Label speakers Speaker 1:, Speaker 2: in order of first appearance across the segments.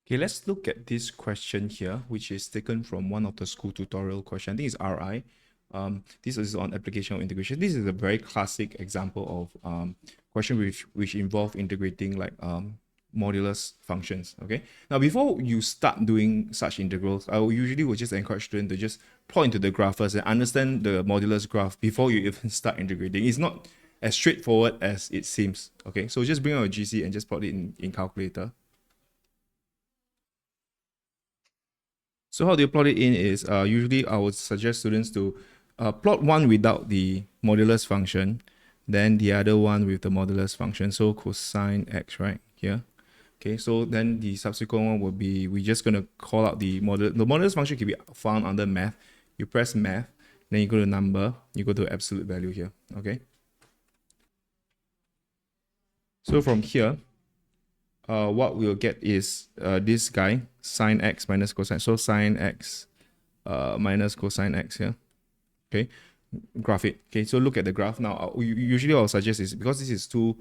Speaker 1: Okay, let's look at this question here, which is taken from one of the school tutorial question. I think it's RI. This is on application of integration. This is a very classic example of question which involve integrating like modulus functions. Okay. Now, before you start doing such integrals, I will usually just encourage students to just plot into the graph first and understand the modulus graph before you even start integrating. It's not as straightforward as it seems. Okay, so just bring out a GC and just plot it in calculator. So how do you plot it in is usually I would suggest students to plot one without the modulus function, then the other one with the modulus function. So cosine x right here. Okay, so then the subsequent one will be, we're just going to call out the modulus. The modulus function can be found under math. You press math, then you go to number, you go to absolute value here. Okay. So from here, what we'll get is this guy, sine x minus cosine. So sine x minus cosine x here. Okay, graph it. Okay, so look at the graph now. Usually I'll suggest is, because this is too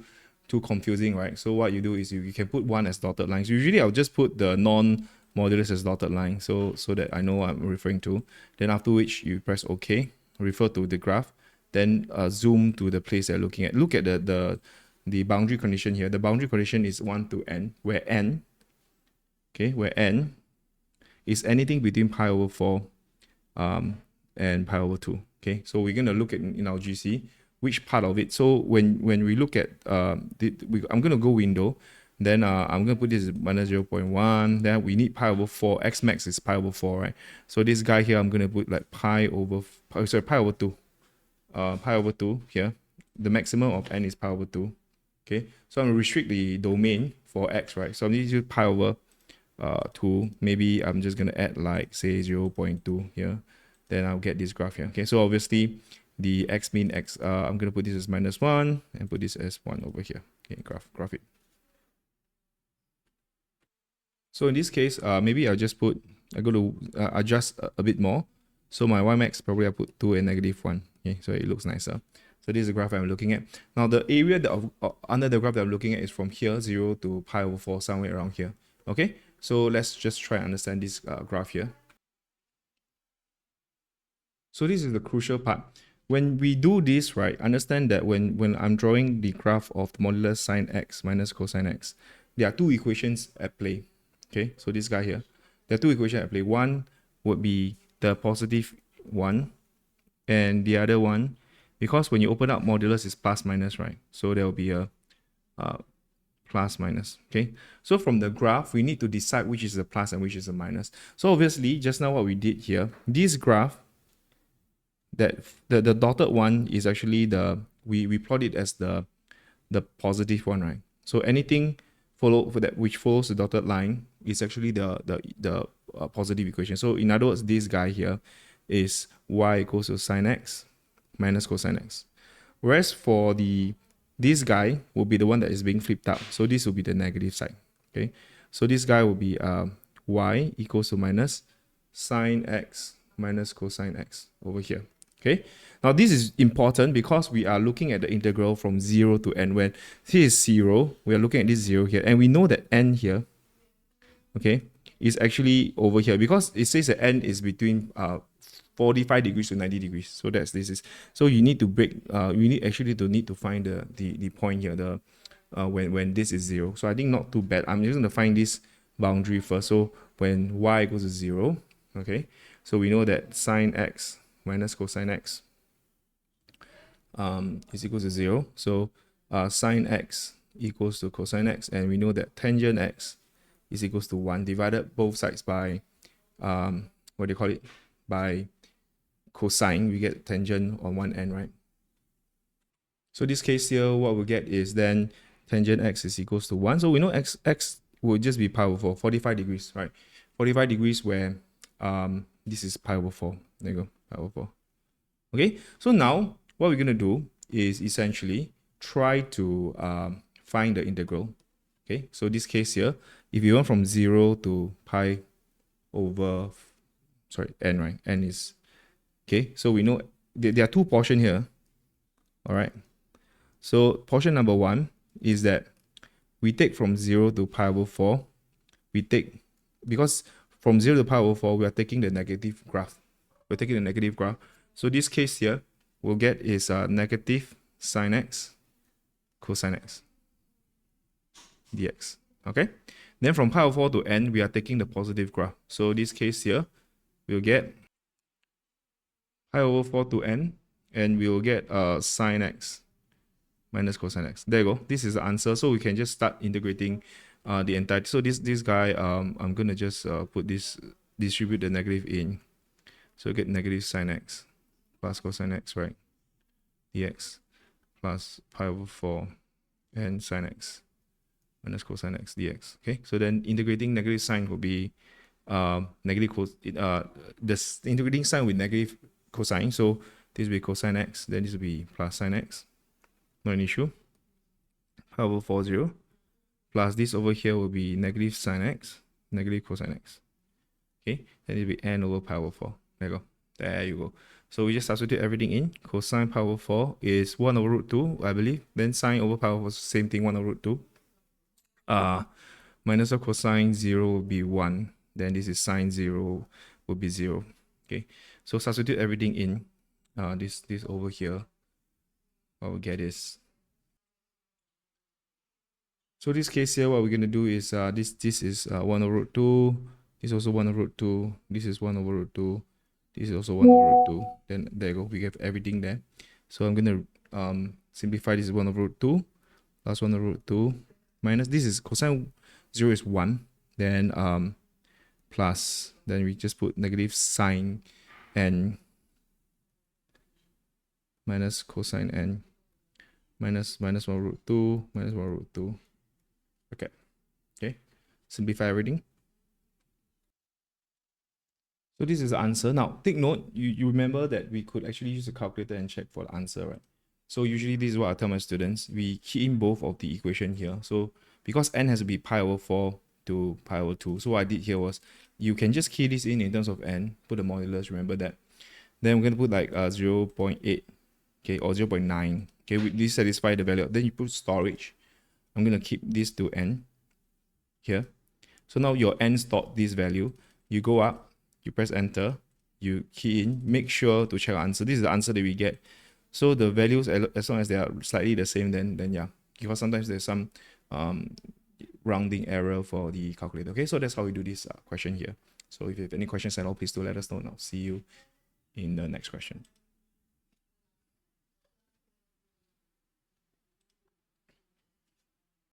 Speaker 1: confusing, right? So what you do is you can put one as dotted lines. Usually I'll just put the non-modulus as dotted line, so that I know what I'm referring to. Then after which you press OK, refer to the graph, then zoom to the place you're looking at. Look at the boundary condition here. The boundary condition is 1 to n, where n, okay, where n is anything between pi over 4 and pi over 2. Okay, so we're going to look at in our GC which part of it. So when we look at I'm going to go window, then I'm going to put this as minus 0.1. Then we need pi over 4. X max is pi over 4, right? So this guy here, I'm going to put like pi over 2. Pi over 2 here. The maximum of n is pi over 2. Okay, so I'm going to restrict the domain for x, right? So I'm going to use pi over 2. Maybe I'm just going to add like, say, 0.2 here. Then I'll get this graph here. Okay, so obviously the x mean x, I'm going to put this as minus 1 and put this as 1 over here. Okay, graph it. So in this case, maybe I'll just put, I go to adjust a bit more. So my y max probably I'll put 2 and negative 1. Okay, so it looks nicer. So this is the graph I'm looking at. Now the area that under the graph that I'm looking at is from here 0 to pi over 4, somewhere around here. Okay, so let's just try and understand this graph here. So this is the crucial part. When we do this, right, understand that when I'm drawing the graph of the modulus sine x minus cosine x, there are two equations at play. Okay, so this guy here, there are two equations at play. One would be the positive one, and the other one, because when you open up modulus is plus minus, right? So there will be a plus minus. Okay, so from the graph, we need to decide which is the plus and which is the minus. So obviously, just now what we did here, this graph, that the dotted one is actually we plot it as the positive one, right? So anything which follows the dotted line is actually the positive equation. So in other words, this guy here is y equals to sine x minus cosine x. Whereas for this guy will be the one that is being flipped up. So this will be the negative side. Okay, so this guy will be y equals to minus sine x minus cosine x over here. Okay, now this is important because we are looking at the integral from 0 to n. When here is 0, we are looking at this 0 here, and we know that n here, okay, is actually over here because it says that n is between 45 degrees to 90 degrees. So that's so you need to break, you need to find the point here, when this is 0. So I think not too bad. I'm just going to find this boundary first. So when y equals to 0, okay, so we know that sine x minus cosine x is equal to 0. So sine x equals to cosine x, and we know that tangent x is equals to 1 divided both sides by what do you call it, by cosine. We get tangent on one end, right? So this case here, what we get is then tangent x is equals to 1. So we know x will just be pi over 4, 45 degrees, right? 45 degrees where this is pi over 4. There you go, pi over 4. Okay, so now what we're going to do is essentially try to find the integral. Okay, so this case here, if you want from 0 to pi over, n, right? N is, okay, so we know there are two portions here. All right, so portion number 1 is that we take from 0 to pi over 4, we take because from 0 to pi over 4, we are taking the negative graph. We're taking the negative graph. So this case here, we'll get is negative sine x cosine x dx. Okay? Then from pi over 4 to n, we are taking the positive graph. So this case here, we'll get pi over 4 to n, and we will get sine x minus cosine x. There you go. This is the answer. So we can just start integrating the entire. So this guy, I'm gonna just distribute the negative in. So get negative sine x plus cosine x, right? dx plus pi over 4 and sine x minus cosine x dx. Okay, so then integrating negative sign will be negative this integrating sign with negative cosine. So this will be cosine x, then this will be plus sine x. Not an issue. Pi over 4, 0. Plus this over here will be negative sine x, negative cosine x. Okay, then it will be n over pi over 4. There you go. There you go. So we just substitute everything in. Cosine pi over 4 is 1 over root 2, I believe. Then sine over pi over 4 is the same thing, 1 over root 2. Minus of cosine 0 will be 1. Then this is sine 0 will be 0. Okay, so substitute everything in. This over here, what we get is. So this case here, what we're going to do is this is 1 over root 2. This is also 1 over root 2. This is 1 over root 2. This is also 1 over root 2. Then there you go. We have everything there. So I'm going to simplify. This is 1 over root 2 plus 1 over root 2 minus. This is cosine 0 is 1. Then plus. Then we just put negative sine n minus cosine n minus 1 over root 2 minus 1 over root 2. Okay. Simplify everything. So this is the answer. Now, take note, you remember that we could actually use a calculator and check for the answer, right? So usually this is what I tell my students. We key in both of the equation here. So because n has to be pi over 4 to pi over 2. So what I did here was, you can just key this in terms of n, put the modulus, remember that. Then we're going to put like 0.8, okay, or 0.9. Okay, this satisfy the value. Then you put storage. I'm going to keep this to n here. So now your n stored this value. You go up, you press enter, you key in, make sure to check our answer. This is the answer that we get. So the values, as long as they are slightly the same, then yeah, because sometimes there's some rounding error for the calculator. Okay, so that's how we do this question here. So if you have any questions at all, please do let us know. Now, see you in the next question.